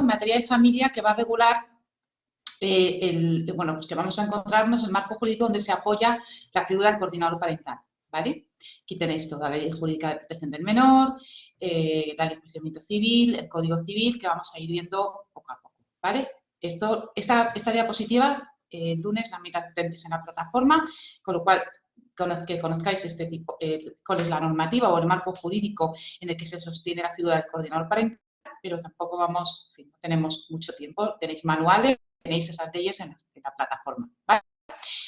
en materia de familia que va a regular bueno, pues que vamos a encontrarnos el marco jurídico donde se apoya la figura del coordinador parental, ¿vale? Aquí tenéis toda la ley jurídica de protección del menor, la ley de enjuiciamiento civil, el código civil, que vamos a ir viendo poco a poco, ¿vale? Esta diapositiva, el lunes la tendréis en la plataforma, con lo cual que conozcáis este tipo, cuál es la normativa o el marco jurídico en el que se sostiene la figura del coordinador parental, pero tampoco vamos, en fin, no tenemos mucho tiempo, tenéis manuales, tenéis esas leyes en la plataforma, ¿vale?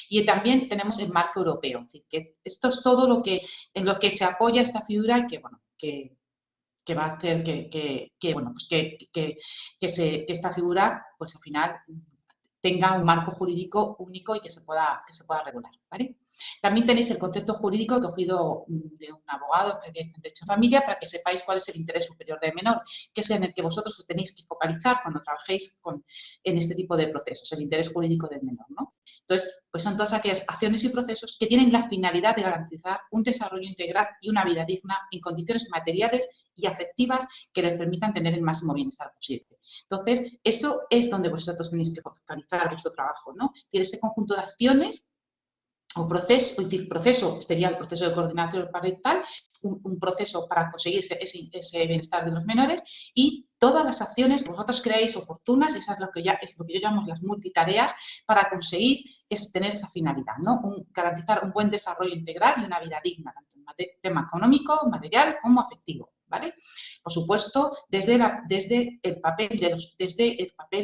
Y también tenemos el marco europeo, es decir, que esto es todo en lo que se apoya esta figura y que, bueno, que va a hacer bueno, pues que esta figura, pues al final, tenga un marco jurídico único y que se pueda regular, ¿vale? También tenéis el concepto jurídico que he cogido de un abogado especialista en derecho de familia para que sepáis cuál es el interés superior del menor, que es en el que vosotros os tenéis que focalizar cuando trabajéis en este tipo de procesos, el interés jurídico del menor, ¿no? Entonces, pues son todas aquellas acciones y procesos que tienen la finalidad de garantizar un desarrollo integral y una vida digna en condiciones materiales y afectivas que les permitan tener el máximo bienestar posible. Entonces, eso es donde vosotros tenéis que focalizar vuestro trabajo, ¿no? Tiene ese conjunto de acciones o proceso, sería el proceso de coordinación parental, un proceso para conseguir ese bienestar de los menores y todas las acciones que vosotros creáis oportunas, es lo que yo llamo las multitareas, para conseguir tener esa finalidad, ¿no? Garantizar un buen desarrollo integral y una vida digna, tanto en tema económico, material como afectivo, ¿vale? Por supuesto, desde el papel de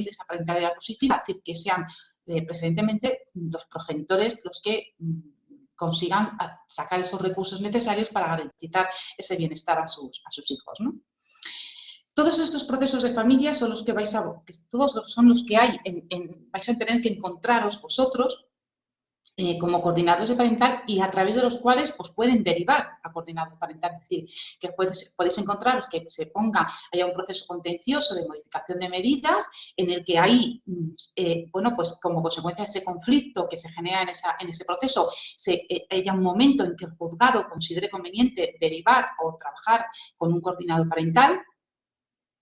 esa parentalidad positiva, es decir, que sean preferentemente los progenitores los que consigan sacar esos recursos necesarios para garantizar ese bienestar a sus hijos, ¿no? Todos estos procesos de familia son los que vais a tener que encontraros vosotros como coordinadores de parental y a través de los cuales os pueden derivar a coordinador parental. Es decir, que podéis encontraros que haya un proceso contencioso de modificación de medidas en el que ahí, bueno, pues como consecuencia de ese conflicto que se genera en ese proceso, haya un momento en que el juzgado considere conveniente derivar o trabajar con un coordinador parental.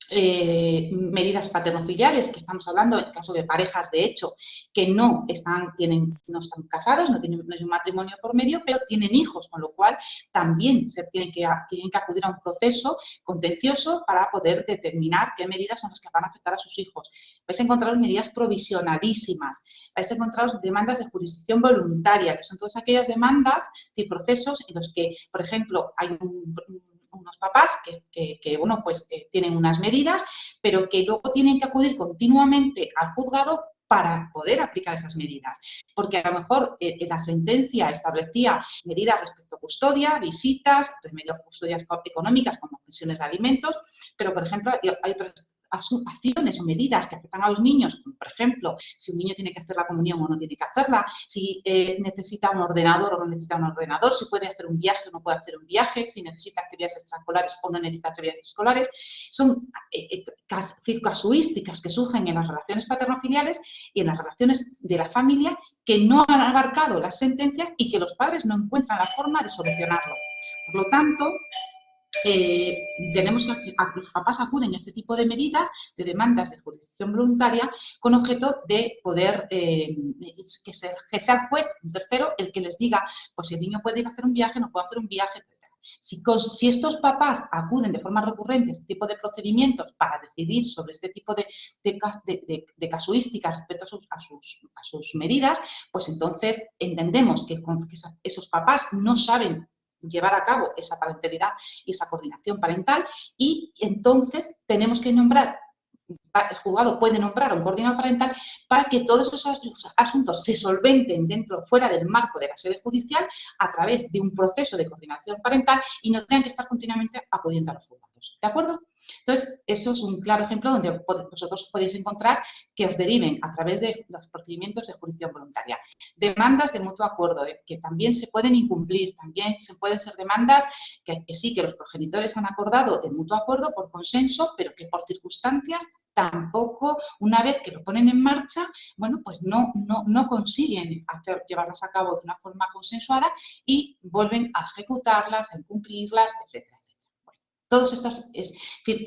Medidas paternofiliares, que estamos hablando en el caso de parejas de hecho que no están casados, no hay un matrimonio por medio, pero tienen hijos, con lo cual también tienen que acudir a un proceso contencioso para poder determinar qué medidas son las que van a afectar a sus hijos. Vais a encontrar medidas provisionalísimas, vais a encontrar demandas de jurisdicción voluntaria, que son todas aquellas demandas y procesos en los que, por ejemplo, hay unos papás que bueno, pues tienen unas medidas, pero que luego tienen que acudir continuamente al juzgado para poder aplicar esas medidas. Porque a lo mejor la sentencia establecía medidas respecto a custodia, visitas, remedios custodias económicas como pensiones de alimentos, pero por ejemplo hay otras acciones o medidas que afectan a los niños, como por ejemplo, si un niño tiene que hacer la comunión o no tiene que hacerla, si necesita un ordenador o no necesita un ordenador, si puede hacer un viaje o no puede hacer un viaje, si necesita actividades extraescolares o no necesita actividades extraescolares. Son casuísticas que surgen en las relaciones paternofiliales y en las relaciones de la familia que no han abarcado las sentencias y que los padres no encuentran la forma de solucionarlo. Por lo tanto, tenemos que los papás acuden a este tipo de medidas, de demandas de jurisdicción voluntaria, con objeto de poder que sea el juez, un tercero, el que les diga, pues si el niño puede ir a hacer un viaje, no puede hacer un viaje, etc. Si estos papás acuden de forma recurrente a este tipo de procedimientos para decidir sobre este tipo de casuísticas respecto a sus medidas, pues entonces entendemos que esos papás no saben llevar a cabo esa parentalidad y esa coordinación parental y entonces tenemos que nombrar, el juzgado puede nombrar a un coordinador parental para que todos esos asuntos se solventen fuera del marco de la sede judicial a través de un proceso de coordinación parental y no tengan que estar continuamente acudiendo a los juzgados. ¿De acuerdo? Entonces, eso es un claro ejemplo donde vosotros podéis encontrar que os deriven a través de los procedimientos de jurisdicción voluntaria. Demandas de mutuo acuerdo, que también se pueden incumplir, también se pueden ser demandas que sí, que los progenitores han acordado de mutuo acuerdo por consenso, pero que por circunstancias tampoco, una vez que lo ponen en marcha, bueno, pues no consiguen llevarlas a cabo de una forma consensuada y vuelven a ejecutarlas, a incumplirlas, etcétera, etcétera. Bueno, Todos estos,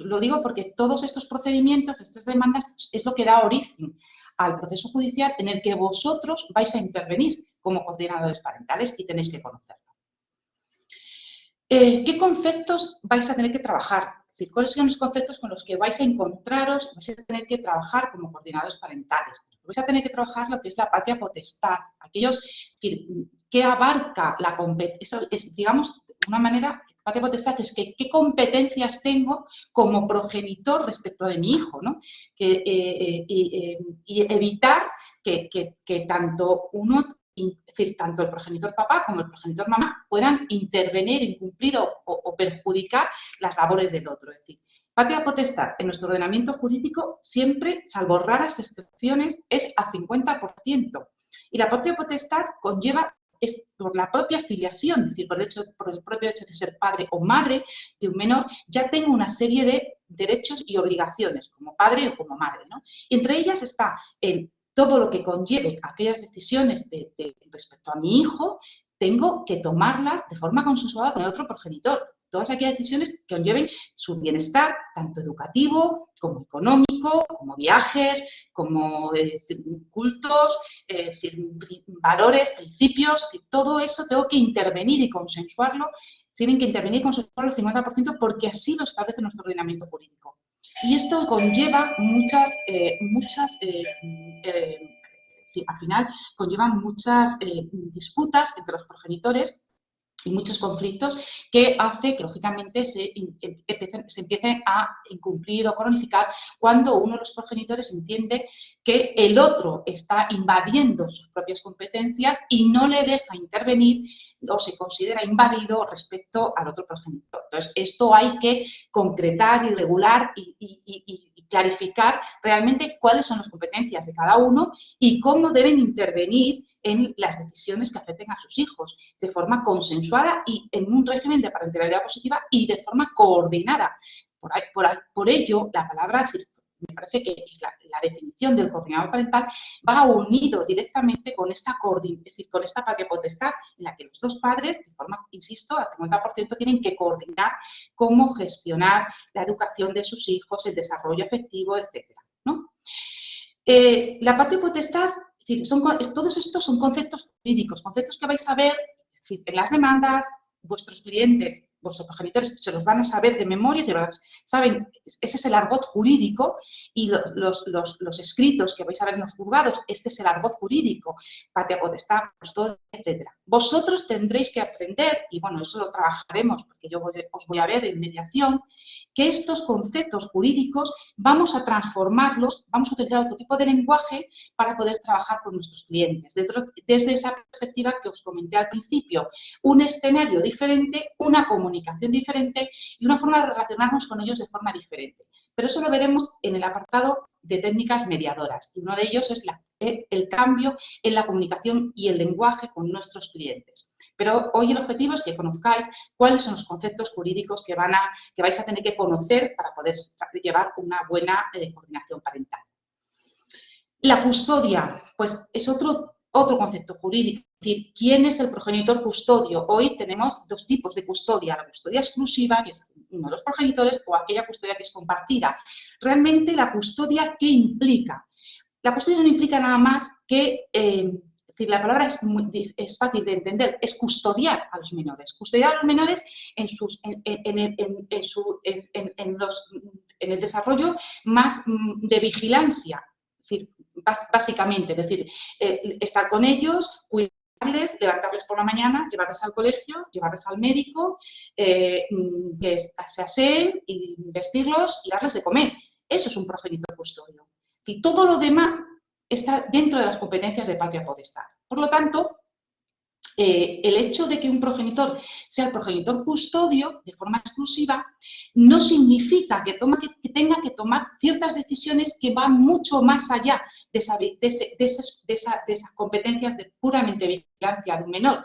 lo digo porque todos estos procedimientos, estas demandas, es lo que da origen al proceso judicial en el que vosotros vais a intervenir como coordinadores parentales y tenéis que conocerlo. ¿Qué conceptos vais a tener que trabajar? Es decir, ¿cuáles son los conceptos con los que vais a encontraros, vais a tener que trabajar como coordinadores parentales? Vais a tener que trabajar lo que es la patria potestad, aquellos que abarca la competencia, digamos, de una manera, patria potestad es que qué competencias tengo como progenitor respecto de mi hijo, ¿no? Y evitar que tanto uno, es decir, tanto el progenitor papá como el progenitor mamá puedan intervenir, incumplir o perjudicar las labores del otro. Es decir, patria potestad en nuestro ordenamiento jurídico siempre, salvo raras excepciones, es al 50%. Y la patria potestad conlleva, es por la propia filiación, es decir, por el propio hecho de ser padre o madre de un menor, ya tengo una serie de derechos y obligaciones como padre o como madre, ¿no? Y entre ellas está el todo lo que conlleve aquellas decisiones respecto a mi hijo, tengo que tomarlas de forma consensuada con el otro progenitor. Todas aquellas decisiones que conlleven su bienestar, tanto educativo como económico, como viajes, como cultos, valores, principios, todo eso tengo que intervenir y consensuarlo. Tienen que intervenir y consensuarlo el 50% porque así lo establece nuestro ordenamiento jurídico. Y esto conlleva al final conllevan muchas disputas entre los progenitores y muchos conflictos que hace que, lógicamente, se empiecen a incumplir o cronificar cuando uno de los progenitores entiende que el otro está invadiendo sus propias competencias y no le deja intervenir o se considera invadido respecto al otro progenitor. Entonces, esto hay que concretar y regular y clarificar realmente cuáles son las competencias de cada uno y cómo deben intervenir en las decisiones que afecten a sus hijos, de forma consensuada y en un régimen de parentalidad positiva y de forma coordinada. Por ello, la palabra, me parece que la definición del coordinador parental va unido directamente con esta patria potestad en la que los dos padres, de forma, insisto, al 50% tienen que coordinar cómo gestionar la educación de sus hijos, el desarrollo afectivo, etcétera, ¿no? La patria potestad, todos estos son conceptos jurídicos, conceptos que vais a ver en las demandas, vuestros clientes, vuestros progenitores se los van a saber de memoria, saben, ese es el argot jurídico y los escritos que vais a ver en los juzgados, este es el argot jurídico, patria potestad, custodia, etcétera. Vosotros tendréis que aprender, y bueno, eso lo trabajaremos porque yo os voy a ver en mediación, que estos conceptos jurídicos vamos a transformarlos, vamos a utilizar otro tipo de lenguaje para poder trabajar con nuestros clientes. Desde esa perspectiva que os comenté al principio, un escenario diferente, una comunicación diferente y una forma de relacionarnos con ellos de forma diferente. Pero eso lo veremos en el apartado de técnicas mediadoras. Y uno de ellos es el cambio en la comunicación y el lenguaje con nuestros clientes. Pero hoy el objetivo es que conozcáis cuáles son los conceptos jurídicos que vais a tener que conocer para poder llevar una buena coordinación parental. La custodia, pues es otro concepto jurídico, es decir, ¿quién es el progenitor custodio? Hoy tenemos dos tipos de custodia, la custodia exclusiva, que es uno de los progenitores, o aquella custodia que es compartida. Realmente, la custodia, ¿qué implica? La custodia no implica nada más que, es decir, la palabra es fácil de entender, es custodiar a los menores. Custodiar a los menores en el desarrollo más de vigilancia, es decir, básicamente, es decir, estar con ellos, cuidarles, levantarles por la mañana, llevarles al colegio, llevarles al médico, que se aseen y vestirlos y darles de comer. Eso es un progenitor custodio. Si todo lo demás está dentro de las competencias de patria potestad. Por lo tanto, el hecho de que un progenitor sea el progenitor custodio de forma exclusiva no significa que tenga que tomar ciertas decisiones que van mucho más allá de esas competencias de puramente vigilancia de un menor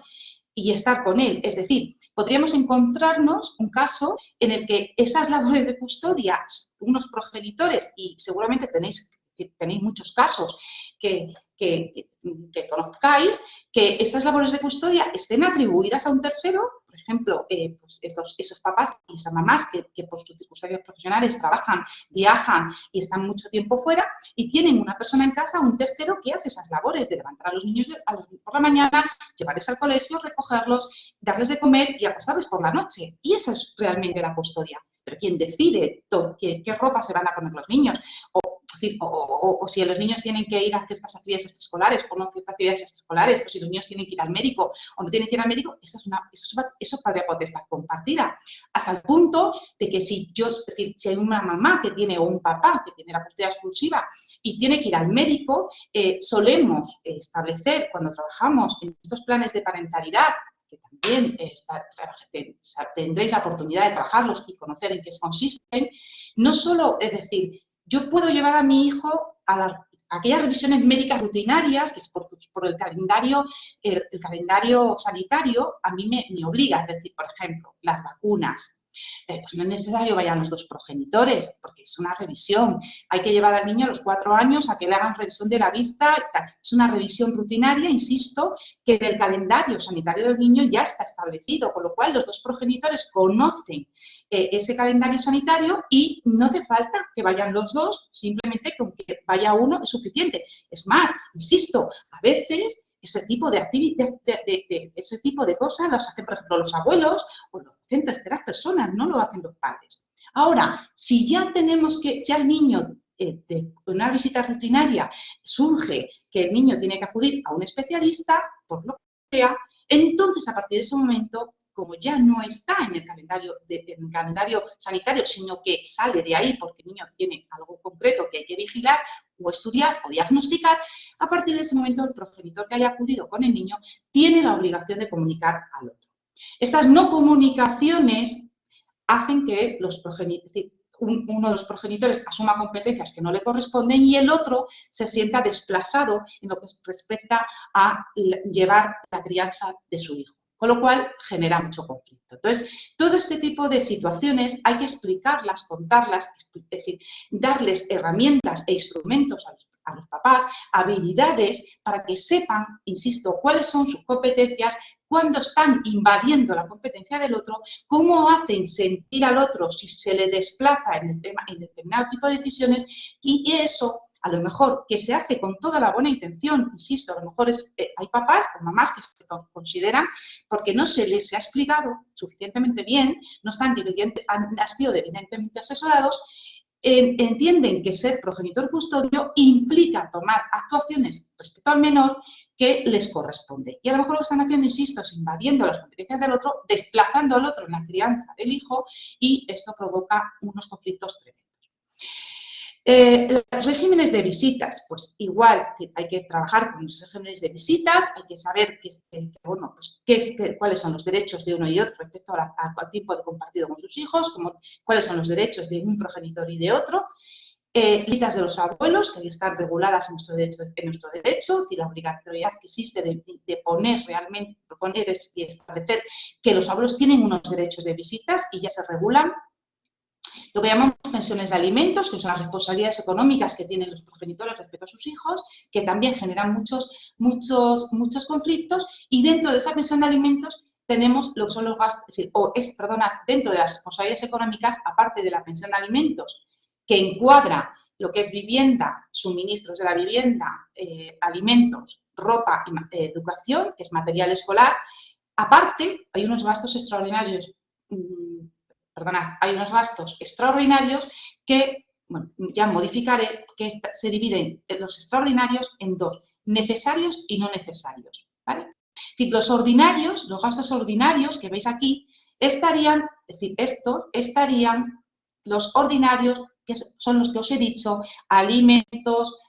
y estar con él. Es decir, podríamos encontrarnos un caso en el que esas labores de custodia, unos progenitores, y seguramente tenéis muchos casos que que conozcáis, que estas labores de custodia estén atribuidas a un tercero, por ejemplo, pues esos papás y esas mamás que por sus circunstancias profesionales trabajan, viajan y están mucho tiempo fuera y tienen una persona en casa, un tercero que hace esas labores de levantar a los niños por la mañana, llevarles al colegio, recogerlos, darles de comer y acostarles por la noche. Y eso es realmente la custodia. Pero quien decide qué ropa se van a poner los niños, o si los niños tienen que ir a ciertas actividades extraescolares o no ciertas actividades extraescolares, o si los niños tienen que ir al médico o no tienen que ir al médico, eso es patria potestad compartida. Hasta el punto de que si hay una mamá que tiene o un papá que tiene la custodia exclusiva y tiene que ir al médico, solemos establecer cuando trabajamos en estos planes de parentalidad, que también tendréis la oportunidad de trabajarlos y conocer en qué consisten, no solo, es decir, yo puedo llevar a mi hijo a aquellas revisiones médicas rutinarias, que es por el calendario sanitario, a mí me obliga, es decir, por ejemplo, las vacunas. Pues no es necesario que vayan los dos progenitores, porque es una revisión. Hay que llevar al niño a los 4 años a que le hagan revisión de la vista. Es una revisión rutinaria, insisto, que en el calendario sanitario del niño ya está establecido, con lo cual los dos progenitores conocen ese calendario sanitario y no hace falta que vayan los dos, simplemente con que vaya uno es suficiente. Es más, insisto, a veces ese tipo de cosas las hacen, por ejemplo, los abuelos o lo hacen terceras personas, no lo hacen los padres. Ahora, si ya el niño de una visita rutinaria surge que el niño tiene que acudir a un especialista, por lo que sea, entonces a partir de ese momento, como ya no está en el calendario sanitario, sino que sale de ahí porque el niño tiene algo concreto que hay que vigilar o estudiar o diagnosticar, a partir de ese momento el progenitor que haya acudido con el niño tiene la obligación de comunicar al otro. Estas no comunicaciones hacen que uno de los progenitores asuma competencias que no le corresponden y el otro se sienta desplazado en lo que respecta a llevar la crianza de su hijo, con lo cual genera mucho conflicto. Entonces, todo este tipo de situaciones hay que explicarlas, contarlas, es decir, darles herramientas e instrumentos a los papás, habilidades para que sepan, insisto, cuáles son sus competencias, cuándo están invadiendo la competencia del otro, cómo hacen sentir al otro si se le desplaza en determinado tipo de decisiones y eso a lo mejor que se hace con toda la buena intención, insisto, a lo mejor hay papás o mamás que se consideran porque no se les ha explicado suficientemente bien, no han sido evidentemente asesorados, entienden que ser progenitor custodio implica tomar actuaciones respecto al menor que les corresponde. Y a lo mejor lo que están haciendo, insisto, es invadiendo las competencias del otro, desplazando al otro en la crianza del hijo y esto provoca unos conflictos tremendos. Los regímenes de visitas, pues igual hay que trabajar con los regímenes de visitas, hay que saber cuáles son los derechos de uno y otro respecto al tiempo de compartido con sus hijos, cuáles son los derechos de un progenitor y de otro, visitas de los abuelos, que están reguladas en nuestro derecho, es decir, la obligatoriedad que existe de poner y establecer que los abuelos tienen unos derechos de visitas y ya se regulan. Lo que llamamos pensiones de alimentos, que son las responsabilidades económicas que tienen los progenitores respecto a sus hijos, que también generan muchos conflictos, y dentro de esa pensión de alimentos tenemos lo que son los gastos, dentro de las responsabilidades económicas, aparte de la pensión de alimentos, que encuadra lo que es vivienda, suministros de la vivienda, alimentos, ropa y educación, que es material escolar. Aparte, hay unos gastos extraordinarios que, bueno, ya modificaré, que se dividen los extraordinarios en dos, necesarios y no necesarios, ¿vale? Es decir, los gastos ordinarios que veis aquí estarían los ordinarios, que son los que os he dicho, alimentos,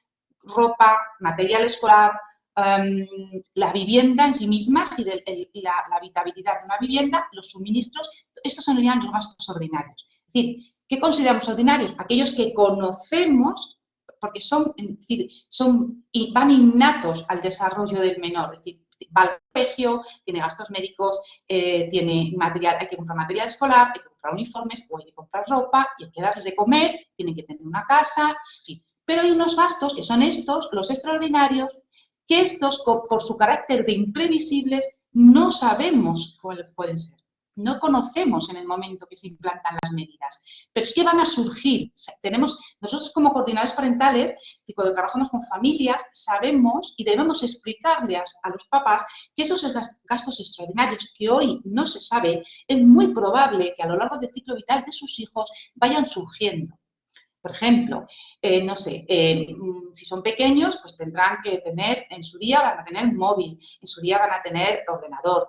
ropa, material escolar, la vivienda en sí misma, es decir, la habitabilidad de una vivienda, los suministros, estos serían los gastos ordinarios. Es decir, ¿qué consideramos ordinarios? Aquellos que conocemos porque van innatos al desarrollo del menor, es decir, va al colegio, tiene gastos médicos, tiene material, hay que comprar material escolar, hay que comprar uniformes o hay que comprar ropa y hay que darles de comer, tienen que tener una casa, en fin. Pero hay unos gastos que son estos, los extraordinarios, que estos, por su carácter de imprevisibles, no sabemos cuáles pueden ser. No conocemos en el momento que se implantan las medidas, pero es que van a surgir. Nosotros como coordinadores parentales, y cuando trabajamos con familias, sabemos y debemos explicarles a los papás que esos gastos extraordinarios que hoy no se sabe, es muy probable que a lo largo del ciclo vital de sus hijos vayan surgiendo. Por ejemplo, no sé, si son pequeños, pues tendrán que tener, en su día van a tener móvil, en su día van a tener ordenador,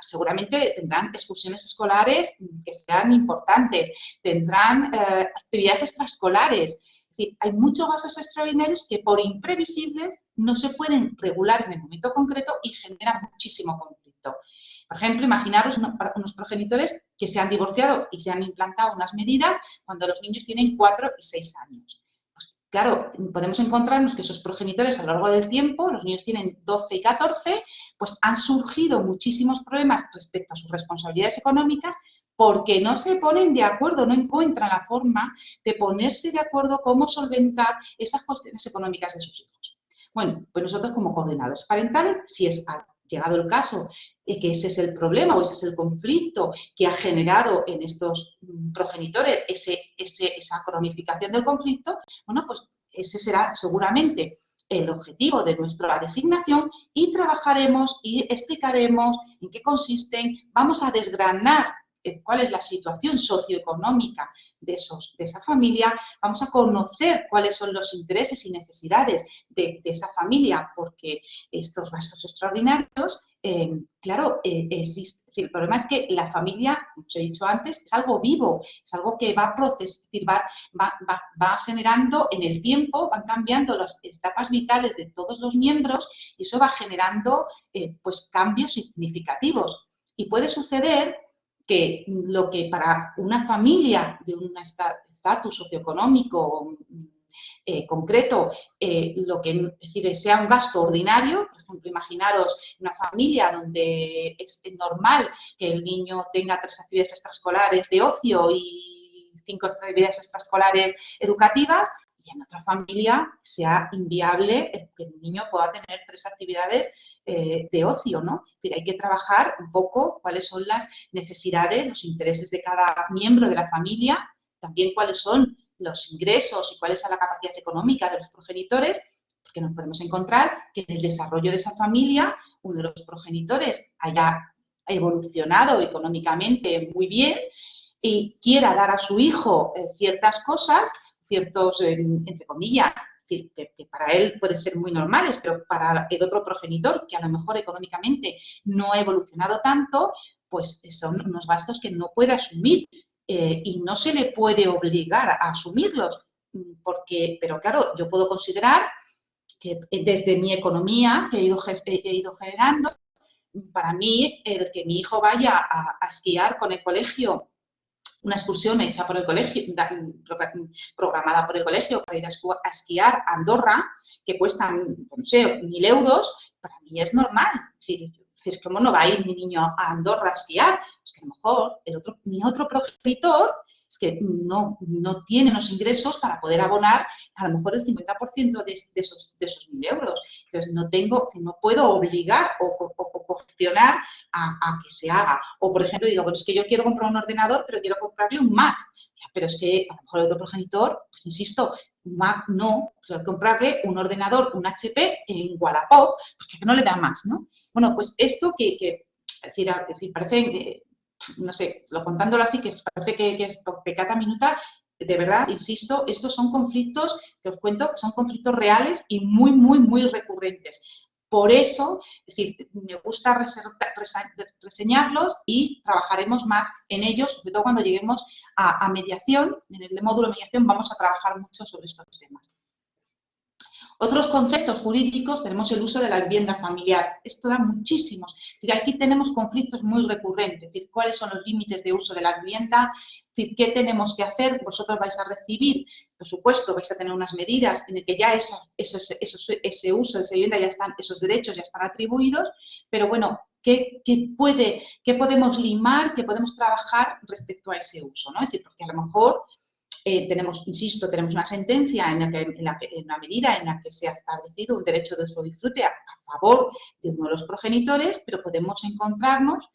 seguramente tendrán excursiones escolares que sean importantes, tendrán actividades extraescolares. Es decir, hay muchos gastos extraordinarios que por imprevisibles no se pueden regular en el momento concreto y generan muchísimo conflicto. Por ejemplo, imaginaros unos progenitores que se han divorciado y se han implantado unas medidas cuando los niños tienen 4 y 6 años. Pues, claro, podemos encontrarnos que esos progenitores a lo largo del tiempo, los niños tienen 12 y 14, pues han surgido muchísimos problemas respecto a sus responsabilidades económicas porque no se ponen de acuerdo, no encuentran la forma de ponerse de acuerdo cómo solventar esas cuestiones económicas de sus hijos. Bueno, pues nosotros como coordinadores parentales, si es llegado el caso que ese es el problema o ese es el conflicto que ha generado en estos progenitores esa cronificación del conflicto, bueno, pues ese será seguramente el objetivo de nuestra designación y trabajaremos y explicaremos en qué consisten, vamos a desgranar cuál es la situación socioeconómica de esa familia, vamos a conocer cuáles son los intereses y necesidades de esa familia, porque estos gastos extraordinarios, claro, existe. El problema es que la familia, como os he dicho antes, es algo vivo, es algo que va generando en el tiempo, van cambiando las etapas vitales de todos los miembros y eso va generando pues cambios significativos. Y puede suceder que lo que para una familia de un estatus socioeconómico concreto, lo que es decir, sea un gasto ordinario, por ejemplo, imaginaros una familia donde es normal que el niño tenga 3 actividades extraescolares de ocio y 5 actividades extraescolares educativas, y en otra familia sea inviable que el niño pueda tener 3 actividades de ocio, ¿no? Es decir, hay que trabajar un poco cuáles son las necesidades, los intereses de cada miembro de la familia, también cuáles son los ingresos y cuál es la capacidad económica de los progenitores, porque nos podemos encontrar que en el desarrollo de esa familia uno de los progenitores haya evolucionado económicamente muy bien y quiera dar a su hijo ciertas cosas, ciertos, entre comillas, que para él pueden ser muy normales, pero para el otro progenitor, que a lo mejor económicamente no ha evolucionado tanto, pues son unos gastos que no puede asumir. Y no se le puede obligar a asumirlos, pero claro, yo puedo considerar que desde mi economía que he ido generando, para mí el que mi hijo vaya a esquiar con el colegio, una excursión hecha por el colegio, programada por el colegio para ir a esquiar a Andorra, que cuestan, no sé, 1.000 euros, para mí es normal. Es decir, ¿cómo no va a ir mi niño a Andorra a esquiar? Pues que a lo mejor mi otro progenitor es que no tiene los ingresos para poder abonar a lo mejor el 50% de esos 1.000 euros. Entonces, no puedo obligar o coaccionar a que se haga. O, por ejemplo, digo, bueno, es que yo quiero comprar un ordenador, pero quiero comprarle un Mac. Pero es que a lo mejor el otro progenitor, pues insisto, un Mac no, quiero comprarle un ordenador, un HP en Wallapop, porque no le da más, ¿no? Bueno, pues esto es decir, parece, no sé, contándolo así, que parece que es pecata minuta, de verdad, insisto, estos son conflictos que os cuento, que son conflictos reales y muy, muy, muy recurrentes. Por eso, es decir, me gusta reseñarlos y trabajaremos más en ellos, sobre todo cuando lleguemos a mediación. En el módulo de mediación vamos a trabajar mucho sobre estos temas. Otros conceptos jurídicos, tenemos el uso de la vivienda familiar. Esto da muchísimos. Aquí tenemos conflictos muy recurrentes. Es decir, ¿cuáles son los límites de uso de la vivienda? Es decir, ¿qué tenemos que hacer? Vosotros vais a recibir, por supuesto, vais a tener unas medidas en el que ya ese uso de esa vivienda ya están, esos derechos ya están atribuidos, pero bueno, ¿qué podemos limar, qué podemos trabajar respecto a ese uso, ¿no? Es decir, porque a lo mejor insisto, tenemos una sentencia en la medida en la que se ha establecido un derecho de uso disfrute a favor de uno de los progenitores, pero podemos encontrarnos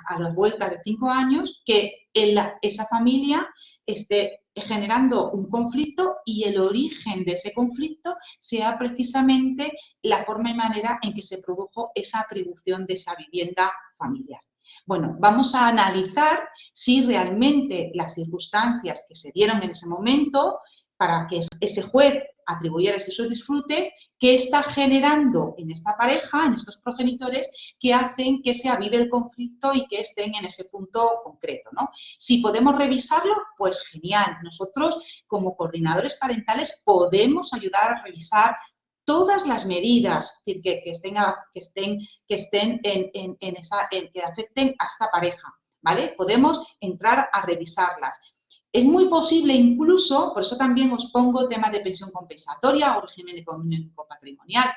a la vuelta de 5 años que esa familia esté generando un conflicto y el origen de ese conflicto sea precisamente la forma y manera en que se produjo esa atribución de esa vivienda familiar. Bueno, vamos a analizar si realmente las circunstancias que se dieron en ese momento para que ese juez atribuyera ese disfrute, qué está generando en esta pareja, en estos progenitores, que hacen que se avive el conflicto y que estén en ese punto concreto, ¿no? Si podemos revisarlo, pues genial. Nosotros, como coordinadores parentales, podemos ayudar a revisar todas las medidas que afecten a esta pareja, ¿vale? Podemos entrar a revisarlas. Es muy posible incluso, por eso también os pongo tema de pensión compensatoria o régimen económico patrimonial.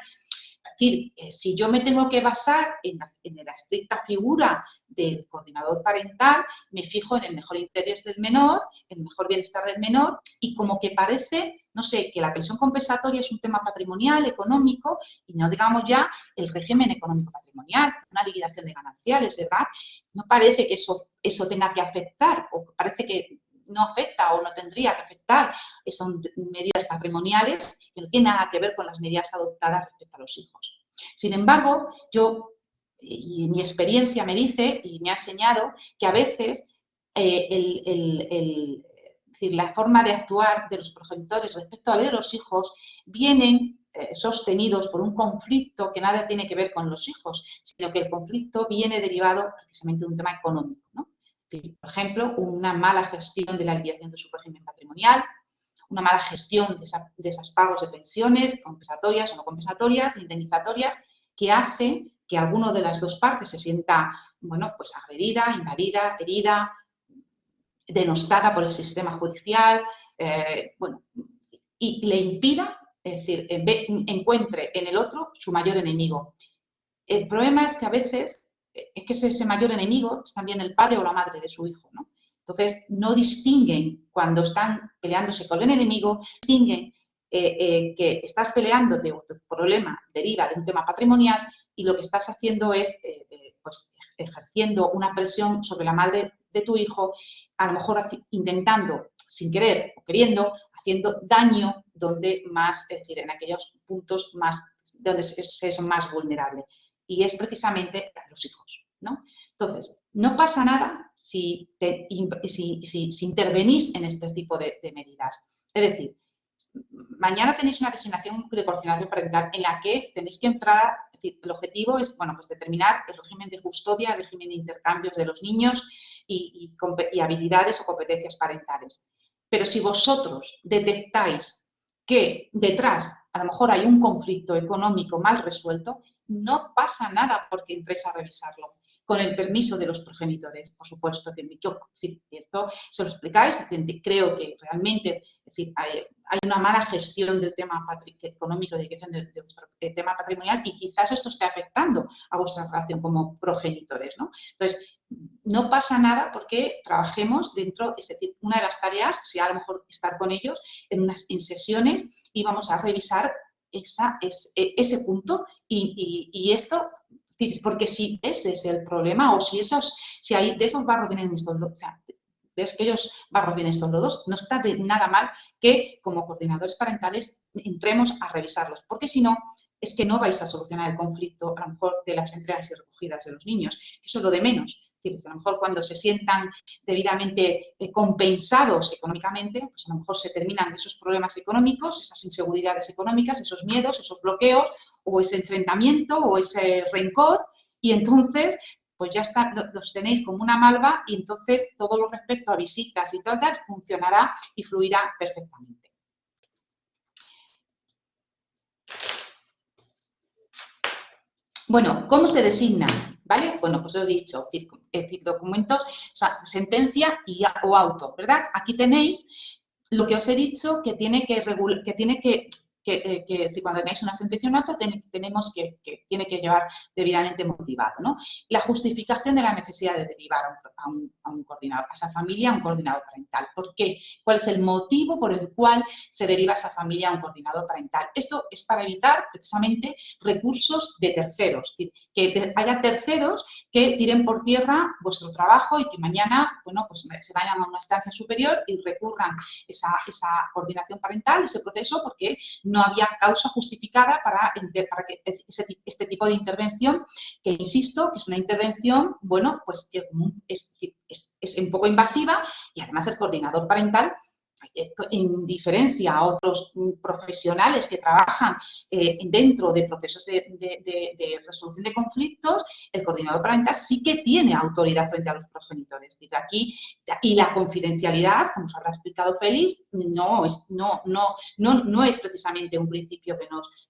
Es decir, si yo me tengo que basar en la estricta figura del coordinador parental, me fijo en el mejor interés del menor, en el mejor bienestar del menor, y como que parece, no sé, que la pensión compensatoria es un tema patrimonial, económico, y no digamos ya el régimen económico patrimonial, una liquidación de gananciales, ¿verdad? No parece que eso tenga que afectar, o parece que no afecta o no tendría que afectar, son medidas patrimoniales que no tienen nada que ver con las medidas adoptadas respecto a los hijos. Sin embargo, y mi experiencia me dice y me ha enseñado que a veces la forma de actuar de los progenitores respecto a la de los hijos vienen sostenidos por un conflicto que nada tiene que ver con los hijos, sino que el conflicto viene derivado precisamente de un tema económico, ¿no? Por ejemplo, una mala gestión de la liquidación de su régimen patrimonial, una mala gestión de esos pagos de pensiones, compensatorias o no compensatorias, indemnizatorias, que hace que alguna de las dos partes se sienta, bueno, pues agredida, invadida, herida, denostada por el sistema judicial, bueno, y le impida, es decir, encuentre en el otro su mayor enemigo. El problema es que a veces es que ese mayor enemigo es también el padre o la madre de su hijo, ¿no? Entonces, no distinguen cuando están peleándose con el enemigo, distinguen que estás peleándote o tu problema deriva de un tema patrimonial y lo que estás haciendo es pues, ejerciendo una presión sobre la madre de tu hijo, a lo mejor intentando, sin querer o queriendo, haciendo daño donde más, es decir, en aquellos puntos más donde se es más vulnerable. Y es precisamente a los hijos, ¿no? Entonces, no pasa nada si intervenís en este tipo de medidas. Es decir, mañana tenéis una designación de coordinación parental en la que tenéis que entrar, es decir, el objetivo es, bueno, pues determinar el régimen de custodia, el régimen de intercambios de los niños y habilidades o competencias parentales. Pero si vosotros detectáis que detrás a lo mejor hay un conflicto económico mal resuelto, no pasa nada porque entréis a revisarlo, con el permiso de los progenitores, por supuesto. Esto se lo explicáis, creo que realmente, es decir, hay una mala gestión del tema económico, de dirección de vuestro tema patrimonial y quizás esto esté afectando a vuestra relación como progenitores, ¿no? Entonces, no pasa nada porque trabajemos dentro, es decir, una de las tareas, si a lo mejor estar con ellos en sesiones y vamos a revisar ese punto y esto, porque si ese es el problema o si de esos barros vienen estos lodos, o sea, de aquellos barros vienen estos lodos, no está de nada mal que como coordinadores parentales entremos a revisarlos, porque si no, es que no vais a solucionar el conflicto a lo mejor de las entregas y recogidas de los niños, que eso es lo de menos. Es decir, que a lo mejor cuando se sientan debidamente compensados económicamente, pues a lo mejor se terminan esos problemas económicos, esas inseguridades económicas, esos miedos, esos bloqueos, o ese enfrentamiento, o ese rencor, y entonces, pues ya está, los tenéis como una malva, y entonces todo lo respecto a visitas y tal, funcionará y fluirá perfectamente. Bueno, ¿cómo se designa? ¿Vale? Bueno, pues os he dicho, es decir, documentos, o sea, sentencia o auto, ¿verdad? Aquí tenéis lo que os he dicho que tiene que cuando tengáis una sentencia o un acto, tiene que llevar debidamente motivado, ¿no? La justificación de la necesidad de derivar a un coordinador, a esa familia, a un coordinador parental. ¿Por qué? ¿Cuál es el motivo por el cual se deriva esa familia a un coordinador parental? Esto es para evitar precisamente recursos de terceros, que haya terceros que tiren por tierra vuestro trabajo y que mañana, bueno, pues se vayan a una instancia superior y recurran esa coordinación parental, ese proceso, porque no había causa justificada para que este tipo de intervención, que insisto, que es una intervención, bueno, pues que es un poco invasiva y además el coordinador parental, en diferencia a otros profesionales que trabajan dentro de procesos de resolución de conflictos, el coordinador parental sí que tiene autoridad frente a los progenitores. Y la confidencialidad, como os habrá explicado Félix, no es precisamente un principio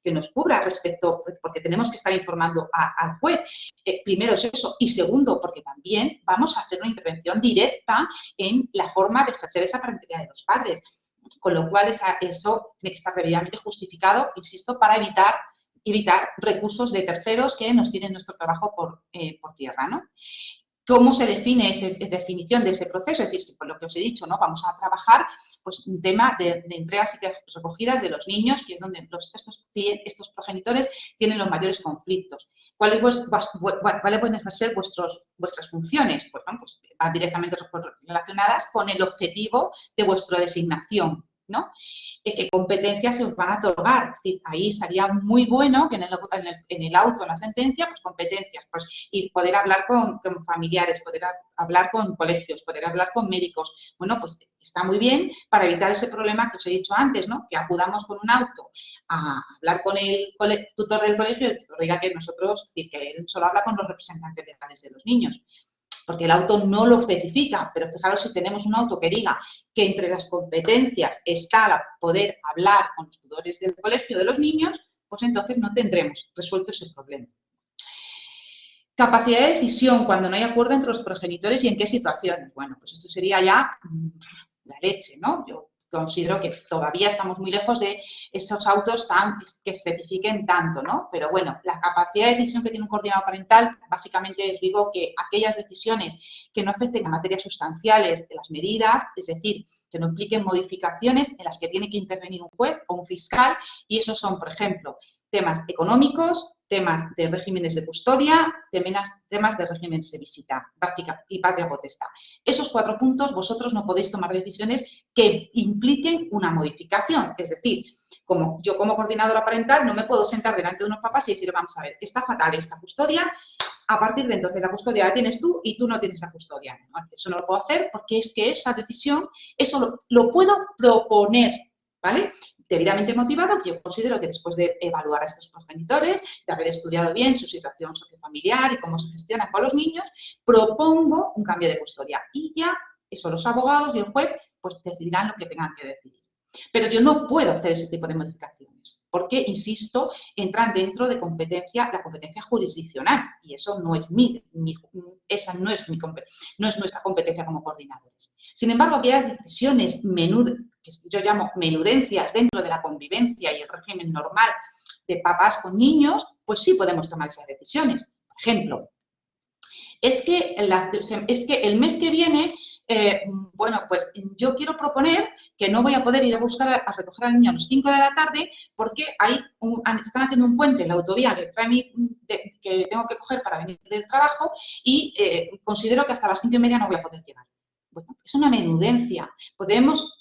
que nos cubra respecto, porque tenemos que estar informando al juez. Primero es eso, y segundo, porque también vamos a hacer una intervención directa en la forma de ejercer esa parentalidad de los padres, con lo cual eso tiene que estar debidamente justificado, insisto, para evitar recursos de terceros que nos tienen nuestro trabajo por tierra, ¿no? ¿Cómo se define esa definición de ese proceso? Es decir, por lo que os he dicho, ¿no? Vamos a trabajar pues, un tema de entregas y recogidas de los niños, que es donde estos progenitores tienen los mayores conflictos. ¿Cuáles pueden ser vuestras funciones? Pues, bueno, pues van directamente relacionadas con el objetivo de vuestra designación, ¿no? ¿Qué competencias se os van a otorgar? Es decir, ahí sería muy bueno que en el auto, en la sentencia, pues competencias, pues, y poder hablar con familiares, poder hablar con colegios, poder hablar con médicos. Bueno, pues está muy bien para evitar ese problema que os he dicho antes, ¿no? Que acudamos con un auto a hablar con el tutor del colegio y que nos diga que nosotros, que él solo habla con los representantes legales de los niños, porque el auto no lo especifica, pero fijaros si tenemos un auto que diga que entre las competencias está poder hablar con los tutores del colegio de los niños, pues entonces no tendremos resuelto ese problema. Capacidad de decisión cuando no hay acuerdo entre los progenitores y en qué situaciones. Bueno, pues esto sería ya la leche, ¿no? Yo considero que todavía estamos muy lejos de esos autos que especifiquen tanto, ¿no? Pero bueno, la capacidad de decisión que tiene un coordinador parental, básicamente os digo que aquellas decisiones que no afecten a materias sustanciales de las medidas, es decir, que no impliquen modificaciones en las que tiene que intervenir un juez o un fiscal, y esos son, por ejemplo, temas económicos, temas de regímenes de custodia, temas de regímenes de visita, práctica y patria potestad. Esos 4 puntos vosotros no podéis tomar decisiones que impliquen una modificación. Es decir, yo como coordinadora parental no me puedo sentar delante de unos papás y decir, vamos a ver, está fatal esta custodia, a partir de entonces la custodia la tienes tú y tú no tienes la custodia. ¿No? Eso no lo puedo hacer porque es que esa decisión, eso lo puedo proponer, ¿vale? Debidamente motivado, que yo considero que después de evaluar a estos progenitores, de haber estudiado bien su situación sociofamiliar y cómo se gestiona con los niños, propongo un cambio de custodia. Y ya, eso los abogados y el juez, pues decidirán lo que tengan que decidir. Pero yo no puedo hacer ese tipo de modificaciones, porque, insisto, entran dentro de la competencia jurisdiccional, y eso no es esa no es nuestra competencia como coordinadores. Sin embargo, aquellas decisiones que yo llamo menudencias dentro de la convivencia y el régimen normal de papás con niños, pues sí podemos tomar esas decisiones. Por ejemplo, es que el mes que viene, bueno, pues yo quiero proponer que no voy a poder ir a recoger al niño a las 5 de la tarde porque están haciendo un puente en la autovía que tengo que coger para venir del trabajo y considero que hasta las 5:30 no voy a poder llegar. Bueno, es una menudencia. Podemos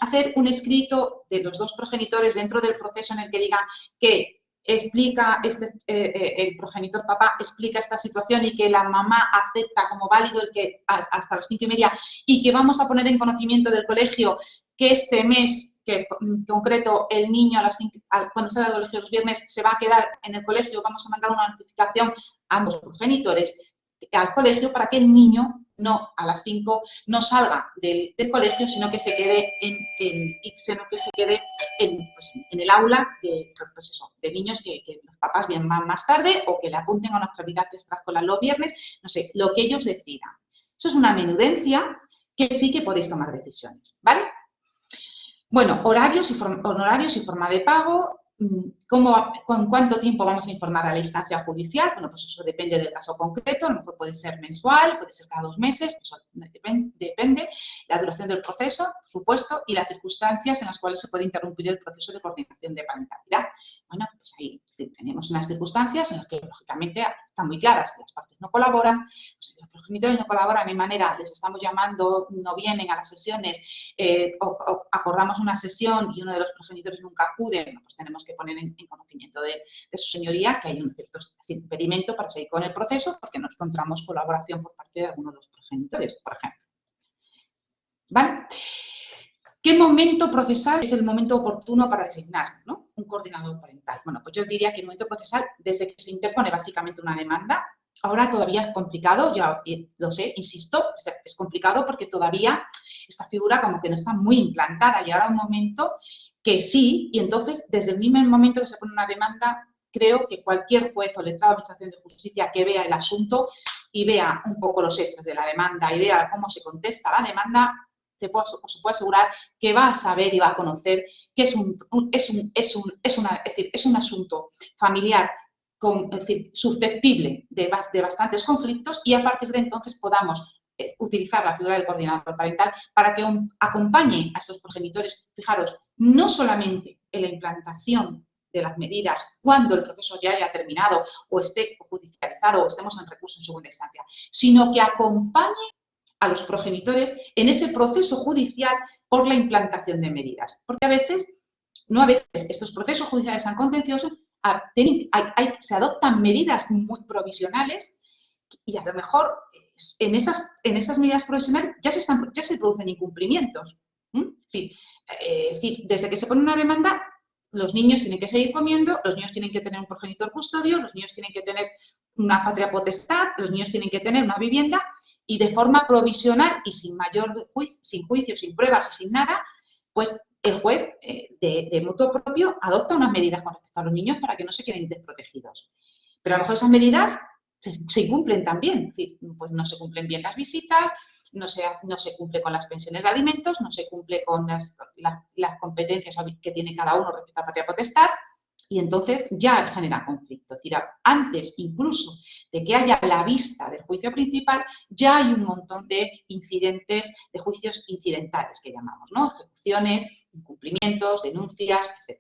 hacer un escrito de los 2 progenitores dentro del proceso en el que digan que explica, el progenitor papá explica esta situación y que la mamá acepta como válido el que hasta las 5:30 y que vamos a poner en conocimiento del colegio que este mes, que en concreto el niño cuando sale del colegio los viernes se va a quedar en el colegio, vamos a mandar una notificación a ambos progenitores al colegio para que el niño a las 5 no salga del colegio, sino que se quede en el aula de niños que los papás van más tarde o que le apunten a una actividad extraescolar los viernes, no sé, lo que ellos decidan. Eso es una menudencia que sí que podéis tomar decisiones, ¿vale? Bueno, honorarios y forma de pago. ¿Con cuánto tiempo vamos a informar a la instancia judicial? Bueno, pues eso depende del caso concreto, a lo mejor puede ser mensual, puede ser cada 2 meses, eso depende, la duración del proceso, por supuesto, y las circunstancias en las cuales se puede interrumpir el proceso de coordinación de parentalidad. Bueno, pues ahí sí, tenemos unas circunstancias en las que, lógicamente, están muy claras, que las partes no colaboran, los progenitores no colaboran, de manera, les estamos llamando, no vienen a las sesiones, o acordamos una sesión y uno de los progenitores nunca acude, pues tenemos que poner en conocimiento de su señoría que hay un cierto impedimento para seguir con el proceso porque no encontramos colaboración por parte de alguno de los progenitores, por ejemplo. ¿Vale? ¿Qué momento procesal es el momento oportuno para designar, ¿no?, un coordinador parental? Bueno, pues yo diría que el momento procesal, desde que se interpone básicamente una demanda, ahora todavía es complicado, ya lo sé, insisto, es complicado porque todavía esta figura como que no está muy implantada y ahora un momento que sí, y entonces desde el mismo momento que se pone una demanda, creo que cualquier juez o letrado de Administración de Justicia que vea el asunto y vea un poco los hechos de la demanda y vea cómo se contesta la demanda, os puedo asegurar que va a saber y va a conocer que es un asunto familiar susceptible de bastantes conflictos y a partir de entonces podamos utilizar la figura del coordinador parental para que acompañe a estos progenitores, fijaros, no solamente en la implantación de las medidas cuando el proceso ya haya terminado o esté judicializado o estemos en recurso en segunda instancia, sino que acompañe a los progenitores en ese proceso judicial por la implantación de medidas. Porque a veces, estos procesos judiciales tan contenciosos, se adoptan medidas muy provisionales y a lo mejor en esas medidas provisionales ya se producen incumplimientos. Es decir, desde que se pone una demanda, los niños tienen que seguir comiendo, los niños tienen que tener un progenitor custodio, los niños tienen que tener una patria potestad, los niños tienen que tener una vivienda y de forma provisional y sin juicio, sin pruebas y sin nada, pues el juez de mutuo propio adopta unas medidas con respecto a los niños para que no se queden desprotegidos. Pero a lo mejor esas medidas se incumplen también, es decir, pues no se cumplen bien las visitas, no se cumple con las pensiones de alimentos, no se cumple con las competencias que tiene cada uno respecto a patria potestad, y entonces ya genera conflicto. Es decir, antes incluso de que haya la vista del juicio principal, ya hay un montón de incidentes, de juicios incidentales que llamamos, ¿no? Ejecuciones, incumplimientos, denuncias, etc.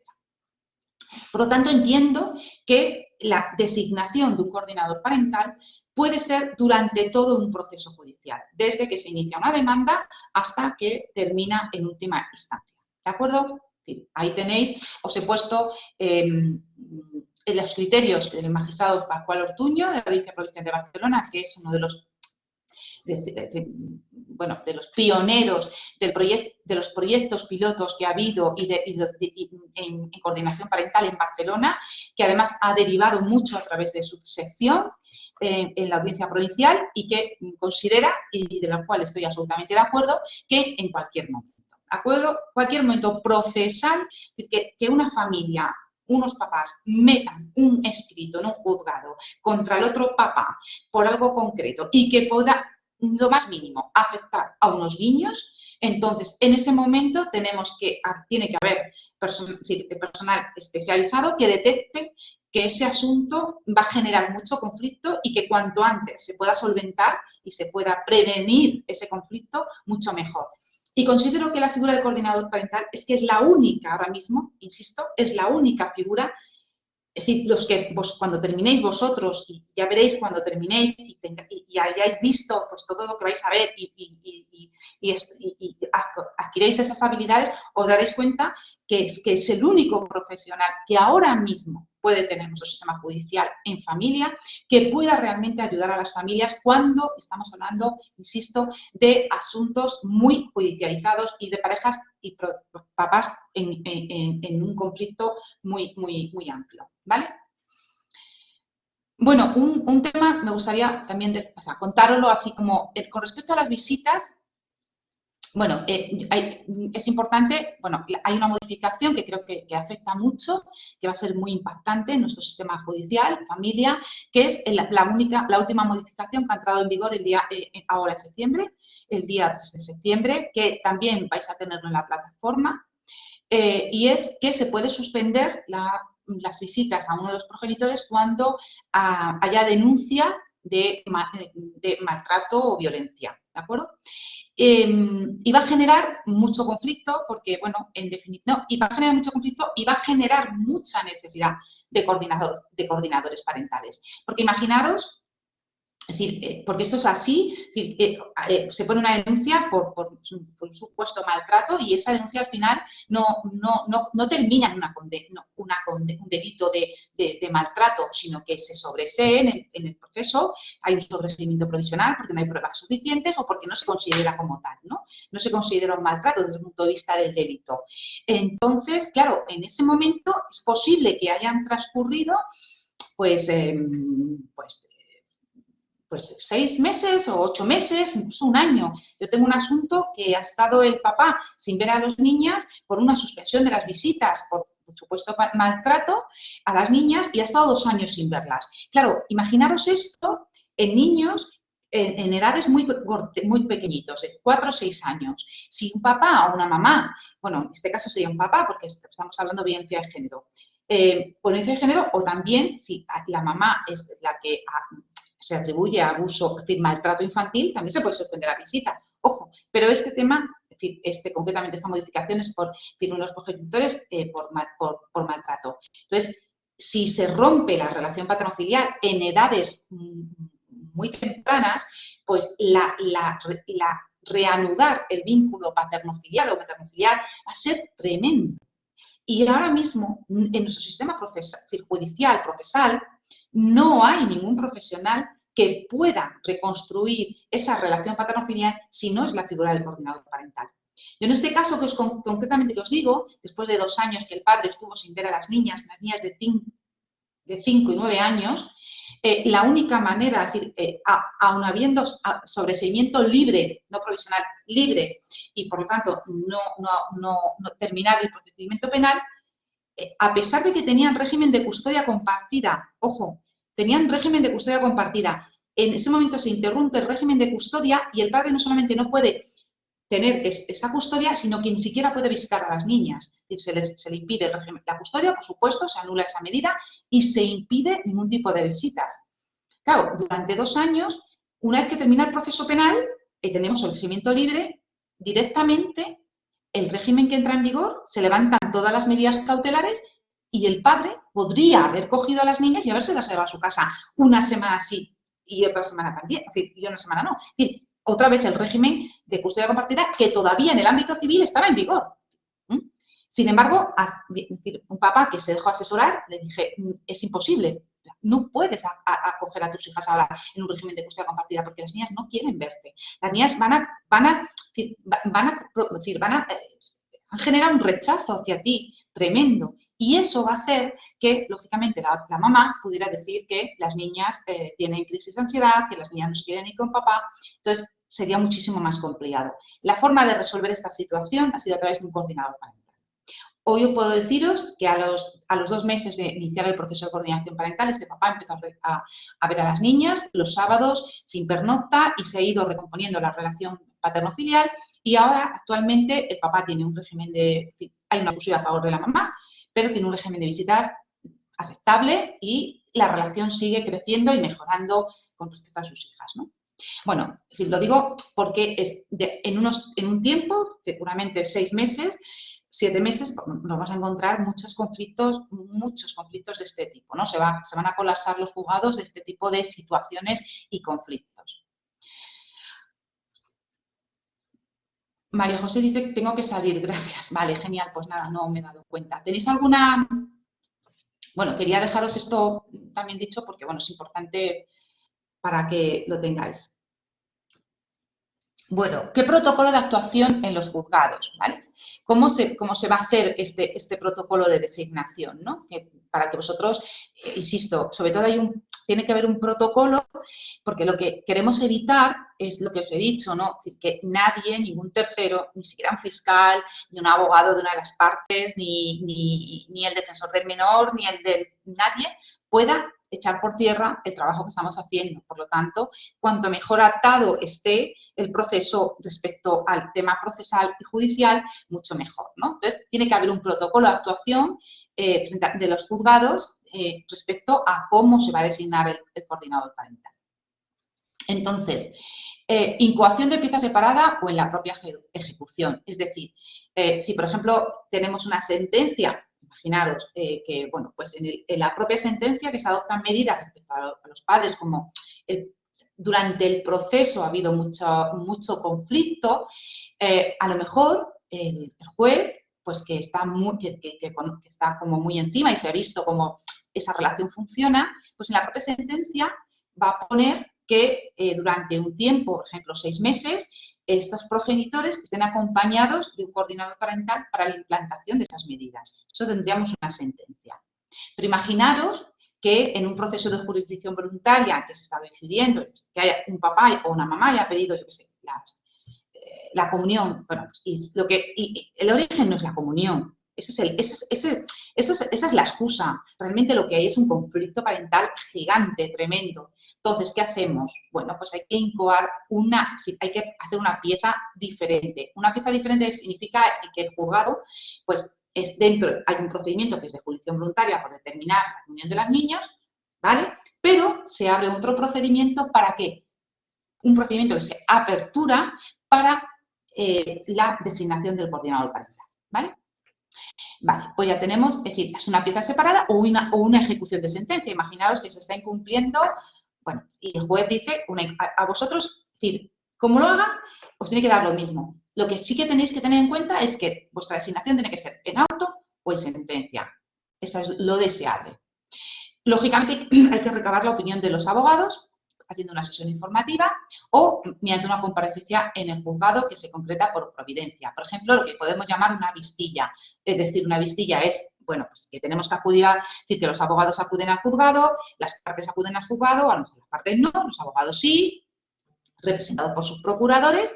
Por lo tanto, entiendo que la designación de un coordinador parental puede ser durante todo un proceso judicial, desde que se inicia una demanda hasta que termina en última instancia. ¿De acuerdo? Ahí tenéis, os he puesto los criterios del magistrado Pascual Ortuño, de la Audiencia Provincial de Barcelona, que es uno de los pioneros de los proyectos pilotos que ha habido en coordinación parental en Barcelona, que además ha derivado mucho a través de su sección en la audiencia provincial y que considera, y de la cual estoy absolutamente de acuerdo, que en cualquier momento procesal, que una familia, unos papás metan un escrito en un juzgado contra el otro papá por algo concreto y que pueda lo más mínimo afectar a unos niños, entonces en ese momento tiene que haber personal especializado que detecte que ese asunto va a generar mucho conflicto y que cuanto antes se pueda solventar y se pueda prevenir ese conflicto, mucho mejor. Y considero que la figura del coordinador parental es la única ahora mismo, insisto, es la única figura. Es decir, cuando terminéis vosotros, y ya veréis cuando terminéis y hayáis visto pues, todo lo que vais a ver y adquiréis esas habilidades, os daréis cuenta que es el único profesional que ahora mismo puede tener nuestro sistema judicial en familia, que pueda realmente ayudar a las familias cuando estamos hablando, insisto, de asuntos muy judicializados y de parejas y papás en un conflicto muy, muy, muy amplio, ¿vale? Bueno, un tema me gustaría también contároslo así como con respecto a las visitas. Bueno, es importante, hay una modificación que creo que afecta mucho, que va a ser muy impactante en nuestro sistema judicial, familia, que es la última modificación que ha entrado en vigor ahora en septiembre, el día 3 de septiembre, que también vais a tenerlo en la plataforma. y es que se puede suspender las visitas a uno de los progenitores cuando haya denuncias de maltrato o violencia, ¿de acuerdo? Y va a generar mucho conflicto porque, bueno, en definitiva, no, y va a generar mucho conflicto y va a generar mucha necesidad de coordinadores parentales. Porque imaginaros, es decir, porque esto es así, es decir, se pone una denuncia por un supuesto maltrato y esa denuncia al final no termina en un delito de maltrato, sino que se sobresee en el proceso, hay un sobreseimiento provisional porque no hay pruebas suficientes o porque no se considera como tal, ¿no? No se considera un maltrato desde el punto de vista del delito. Entonces, claro, en ese momento es posible que hayan transcurrido, pues 6 meses o 8 meses, incluso un año. Yo tengo un asunto que ha estado el papá sin ver a las niñas por una suspensión de las visitas, por supuesto maltrato a las niñas y ha estado 2 años sin verlas. Claro, imaginaros esto en niños en edades muy pequeñitos, de 4 o 6 años. Si un papá o una mamá, bueno, en este caso sería un papá porque estamos hablando de violencia de género, violencia de género o también si la mamá es la que se atribuye a abuso, es decir, maltrato infantil, también se puede suspender la visita. Ojo, pero este tema, es decir, concretamente esta modificación es por unos progenitores por maltrato. Entonces, si se rompe la relación paterno-filial en edades muy tempranas, pues reanudar el vínculo paterno-filial o materno-filial va a ser tremendo. Y ahora mismo, en nuestro sistema judicial, procesal, no hay ningún profesional que pueda reconstruir esa relación paterno-filial si no es la figura del coordinador parental. Yo en este caso, concretamente que os digo, después de 2 años que el padre estuvo sin ver a las niñas de 5 y 9 años, la única manera, es decir, aun habiendo sobreseimiento libre, no provisional, libre, y por lo tanto no terminar el procedimiento penal, a pesar de que tenían régimen de custodia compartida, ojo, tenían régimen de custodia compartida, en ese momento se interrumpe el régimen de custodia y el padre no solamente no puede tener esa custodia, sino que ni siquiera puede visitar a las niñas. Es decir, se le impide el régimen, la custodia, por supuesto, se anula esa medida y se impide ningún tipo de visitas. Claro, durante 2 años, una vez que termina el proceso penal, tenemos sobreseimiento libre, directamente el régimen que entra en vigor, se levantan todas las medidas cautelares y el padre podría haber cogido a las niñas y habérselas llevado a su casa una semana sí y otra semana también, es decir, y una semana no. Es decir, otra vez el régimen de custodia compartida que todavía en el ámbito civil estaba en vigor. Sin embargo, un papá que se dejó asesorar, le dije, es imposible, no puedes acoger a tus hijas ahora en un régimen de custodia compartida porque las niñas no quieren verte. Las niñas van a generar un rechazo hacia ti tremendo y eso va a hacer que, lógicamente, la mamá pudiera decir que las niñas tienen crisis de ansiedad, que las niñas no se quieren ir con papá, entonces sería muchísimo más complicado. La forma de resolver esta situación ha sido a través de un coordinador parental. Hoy yo puedo deciros que a los 2 meses de iniciar el proceso de coordinación parental, este papá empezó a ver a las niñas los sábados sin pernocta y se ha ido recomponiendo la relación paterno-filial y ahora actualmente el papá tiene un régimen hay una custodia a favor de la mamá, pero tiene un régimen de visitas aceptable y la relación sigue creciendo y mejorando con respecto a sus hijas, ¿no? Bueno, lo digo porque en un tiempo, seguramente 6 meses, 7 meses, nos vamos a encontrar muchos conflictos de este tipo, ¿no? Se van a colapsar los juzgados de este tipo de situaciones y conflictos. María José dice que tengo que salir, gracias. Vale, genial, pues nada, no me he dado cuenta. ¿Tenéis alguna...? Bueno, quería dejaros esto también dicho porque, bueno, es importante para que lo tengáis. Bueno, ¿qué protocolo de actuación en los juzgados? ¿Vale? ¿Cómo se va a hacer este protocolo de designación? ¿No? Para que vosotros, insisto, sobre todo tiene que haber un protocolo porque lo que queremos evitar es lo que os he dicho, ¿no? Es decir, que nadie, ningún tercero, ni siquiera un fiscal, ni un abogado de una de las partes, ni el defensor del menor, ni el de nadie pueda echar por tierra el trabajo que estamos haciendo. Por lo tanto, cuanto mejor atado esté el proceso respecto al tema procesal y judicial, mucho mejor, ¿no? Entonces, tiene que haber un protocolo de actuación de los juzgados respecto a cómo se va a designar el coordinador parental. Entonces, incoación de pieza separada o en la propia ejecución. Es decir, si por ejemplo tenemos una sentencia, imaginaros que, bueno, pues en la propia sentencia que se adoptan medidas respecto a los padres, como durante el proceso ha habido mucho conflicto, a lo mejor el juez, pues que está como muy encima y se ha visto cómo esa relación funciona, pues en la propia sentencia va a poner que durante un tiempo, por ejemplo, 6 meses, estos progenitores estén acompañados de un coordinador parental para la implantación de esas medidas. Eso tendríamos una sentencia. Pero imaginaros que en un proceso de jurisdicción voluntaria que se está decidiendo que haya un papá o una mamá haya pedido, yo qué sé, la comunión, bueno, y el origen no es la comunión, esa es la excusa. Realmente lo que hay es un conflicto parental gigante, tremendo. Entonces, ¿qué hacemos? Bueno, pues hay que incoar hay que hacer una pieza diferente. Una pieza diferente significa que el juzgado, pues hay un procedimiento que es de jurisdicción voluntaria por determinar la comunión de los niños, ¿vale? Pero se abre otro procedimiento ¿para qué? Un procedimiento que se apertura para la designación del coordinador parental, ¿vale? Vale, pues ya tenemos, es decir, es una pieza separada o una ejecución de sentencia. Imaginaros que se está incumpliendo, bueno, y el juez dice a vosotros, es decir, como lo hagan, os tiene que dar lo mismo. Lo que sí que tenéis que tener en cuenta es que vuestra designación tiene que ser en auto o en sentencia. Eso es lo deseable. Lógicamente, hay que recabar la opinión de los abogados haciendo una sesión informativa o mediante una comparecencia en el juzgado que se concreta por providencia. Por ejemplo, lo que podemos llamar una vistilla. Es decir, una vistilla es, bueno, pues que tenemos que acudir es decir, que los abogados acuden al juzgado, las partes acuden al juzgado, a lo mejor las partes no, los abogados sí, representados por sus procuradores,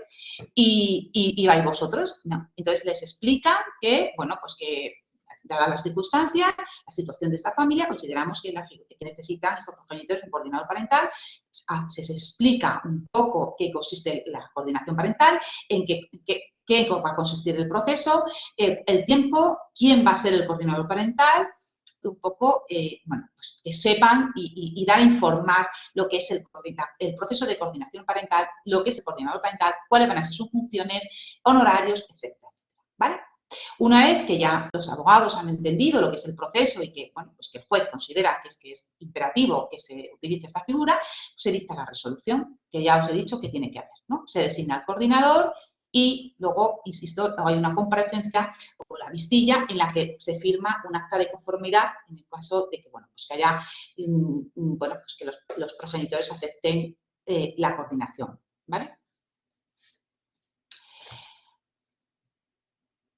y vais vosotros. No. Entonces, les explican que, bueno, pues que dadas las circunstancias, la situación de esta familia, consideramos que necesitan estos progenitores un coordinador parental. Se les explica un poco qué consiste la coordinación parental, en qué va a consistir el proceso, el tiempo, quién va a ser el coordinador parental, un poco, bueno, pues que sepan y dar a informar lo que es el proceso de coordinación parental, lo que es el coordinador parental, cuáles van a ser sus funciones, honorarios, etcétera, ¿vale? Una vez que ya los abogados han entendido lo que es el proceso y que, bueno, pues que el juez considera que es imperativo que se utilice esta figura, pues se dicta la resolución, que ya os he dicho que tiene que haber, ¿no? Se designa el coordinador y luego, insisto, hay una comparecencia o la vistilla en la que se firma un acta de conformidad en el caso de que, bueno, pues que haya, bueno, pues que los progenitores acepten la coordinación, ¿vale?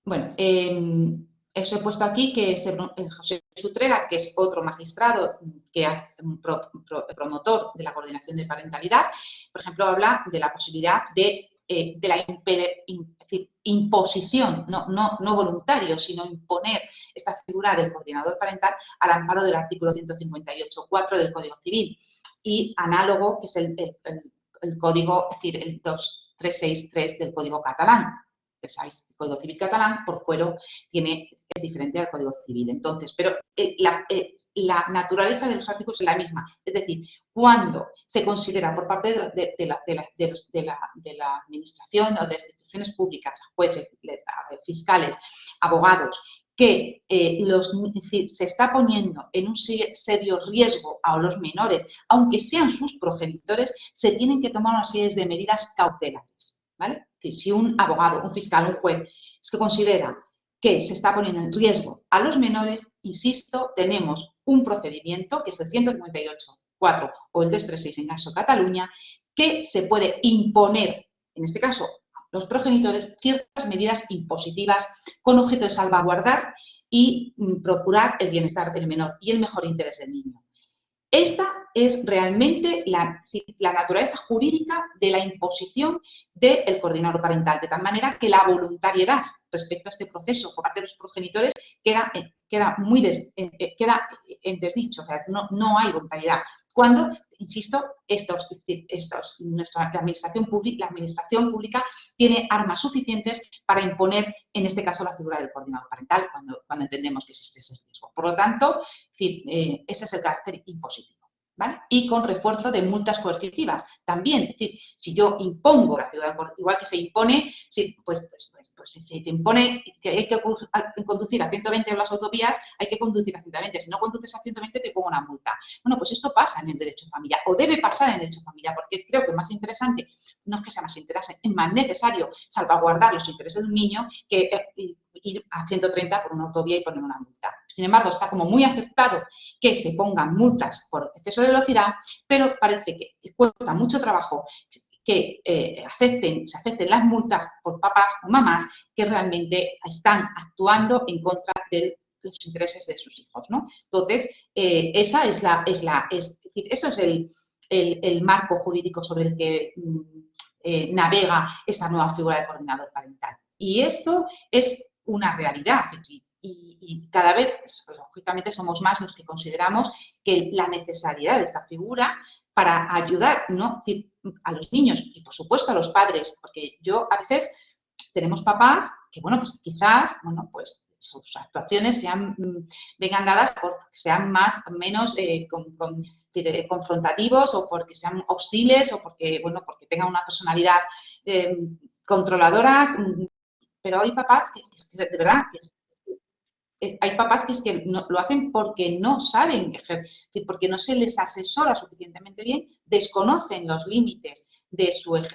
Bueno, eso he puesto aquí que José Utrera, que es otro magistrado que es promotor de la coordinación de parentalidad, por ejemplo, habla de la posibilidad de la imposición, no voluntario, sino imponer esta figura del coordinador parental al amparo del artículo 158.4 del Código Civil y análogo, que es el código, es decir, el 2363 del Código Catalán. Pensáis, el Código Civil catalán por fuero es diferente al Código Civil. Entonces, pero la naturaleza de los artículos es la misma. Es decir, cuando se considera por parte de la administración o de instituciones públicas, jueces, fiscales, abogados, que se está poniendo en un serio riesgo a los menores, aunque sean sus progenitores, se tienen que tomar una serie de medidas cautelares, ¿vale? Es decir, si un abogado, un fiscal, un juez es que considera que se está poniendo en riesgo a los menores, insisto, tenemos un procedimiento que es el 158.4 o el 236 en caso de Cataluña, que se puede imponer, en este caso, a los progenitores, ciertas medidas impositivas con objeto de salvaguardar y procurar el bienestar del menor y el mejor interés del niño. Esta es realmente la naturaleza jurídica de la imposición del coordinador parental, de tal manera que la voluntariedad respecto a este proceso por parte de los progenitores queda en desdicho, o sea, no hay voluntariedad. Cuando, insisto, la administración pública tiene armas suficientes para imponer, en este caso, la figura del coordinador parental cuando entendemos que existe ese riesgo. Por lo tanto, ese es el carácter impositivo. ¿Vale? Y con refuerzo de multas coercitivas. También, es decir, si yo impongo la figura, igual que se impone, pues si te impone que hay que conducir a 120 en las autovías, hay que conducir a 120. Si no conduces a 120, te pongo una multa. Bueno, pues esto pasa en el derecho familiar, o debe pasar en el derecho familiar, porque creo que es más interesante, no es que sea más interesante, es más necesario salvaguardar los intereses de un niño que ir a 130 por una autovía y poner una multa. Sin embargo, está como muy aceptado que se pongan multas por exceso de velocidad, pero parece que cuesta mucho trabajo que se acepten las multas por papás o mamás que realmente están actuando en contra de los intereses de sus hijos, ¿no? Entonces, eso es el marco jurídico sobre el que navega esta nueva figura de coordinador parental. Y esto es una realidad. Y cada vez, lógicamente, somos más los que consideramos que la necesidad de esta figura para ayudar, ¿no? A los niños y, por supuesto, a los padres, porque a veces tenemos papás que, bueno, pues quizás, bueno, pues sus actuaciones vengan dadas porque sean menos confrontativos o porque sean hostiles o porque, bueno, porque tengan una personalidad controladora. Pero hay papás que de verdad, hay papás que lo hacen porque no saben ejercer, porque no se les asesora suficientemente bien, desconocen los límites del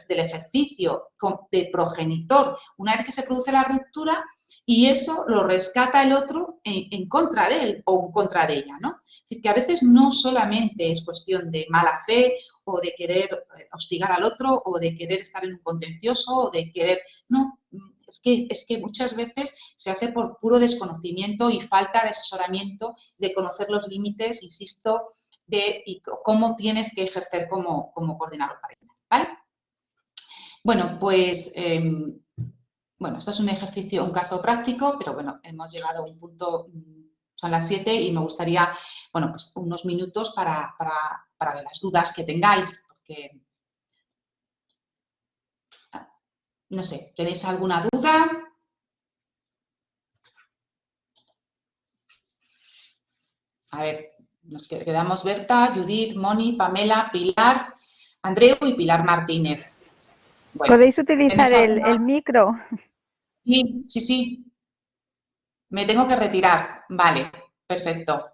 ejercicio de progenitor una vez que se produce la ruptura y eso lo rescata el otro en contra de él o en contra de ella, ¿no? Es decir, que a veces no solamente es cuestión de mala fe o de querer hostigar al otro o de querer estar en un contencioso o de querer... No, es que muchas veces se hace por puro desconocimiento y falta de asesoramiento, de conocer los límites, insisto, y cómo tienes que ejercer como coordinador parental, ¿vale? Bueno, pues, esto es un ejercicio, un caso práctico, pero bueno, hemos llegado a un punto, son las 7 y me gustaría, bueno, pues unos minutos para ver las dudas que tengáis, porque, no sé, ¿tenéis alguna duda? A ver, nos quedamos Berta, Judith, Moni, Pamela, Pilar, Andreu y Pilar Martínez. Bueno, ¿podéis utilizar el micro? Sí, sí, sí. Me tengo que retirar. Vale, perfecto.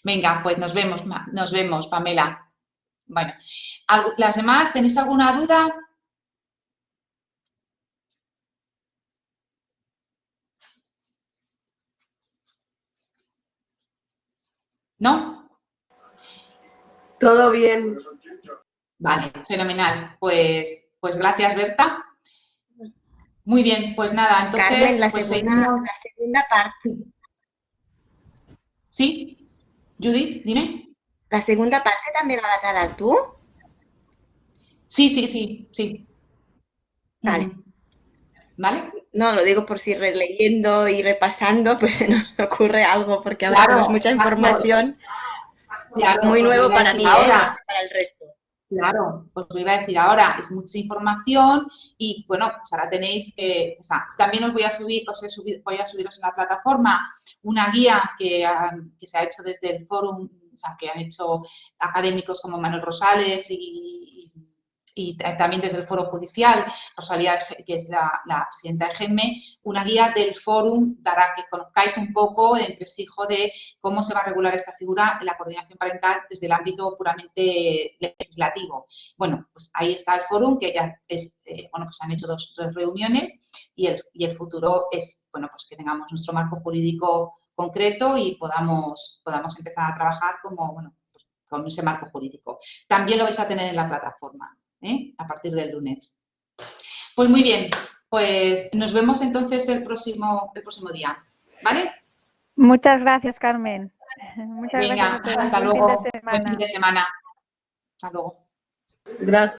Venga, pues nos vemos, Pamela. Bueno, ¿las demás tenéis alguna duda? ¿No? Todo bien. Vale, fenomenal. Pues gracias, Berta. Muy bien, pues nada, entonces... Carmen, la pues segunda parte. ¿Sí? Judith, dime. ¿La segunda parte también la vas a dar tú? Sí. Vale. ¿Vale? No, lo digo por si releyendo y repasando, pues se nos ocurre algo, porque ahora Claro, es mucha información. claro, Muy os nuevo iba a para decir mí, ahora. no sé para el resto. Claro, os lo iba a decir ahora, es mucha información y bueno, pues ahora tenéis que, también os voy a voy a subiros en la plataforma una guía que se ha hecho desde el fórum, que han hecho académicos como Manuel Rosales y también desde el foro judicial, Rosalía, que es la presidenta de GEME, una guía del fórum para que conozcáis un poco el entresijo de cómo se va a regular esta figura en la coordinación parental desde el ámbito puramente legislativo. Bueno, pues ahí está el fórum, que ya es, pues han hecho dos reuniones y el futuro es, bueno, pues que tengamos nuestro marco jurídico concreto y podamos empezar a trabajar como, bueno, pues con ese marco jurídico. También lo vais a tener en la plataforma, a partir del lunes. Pues muy bien, pues nos vemos entonces el próximo día, ¿vale? Muchas gracias, Carmen. Muchas Venga, gracias a todos. hasta Buen luego. fin de semana. Buen fin de semana. Hasta luego. Gracias.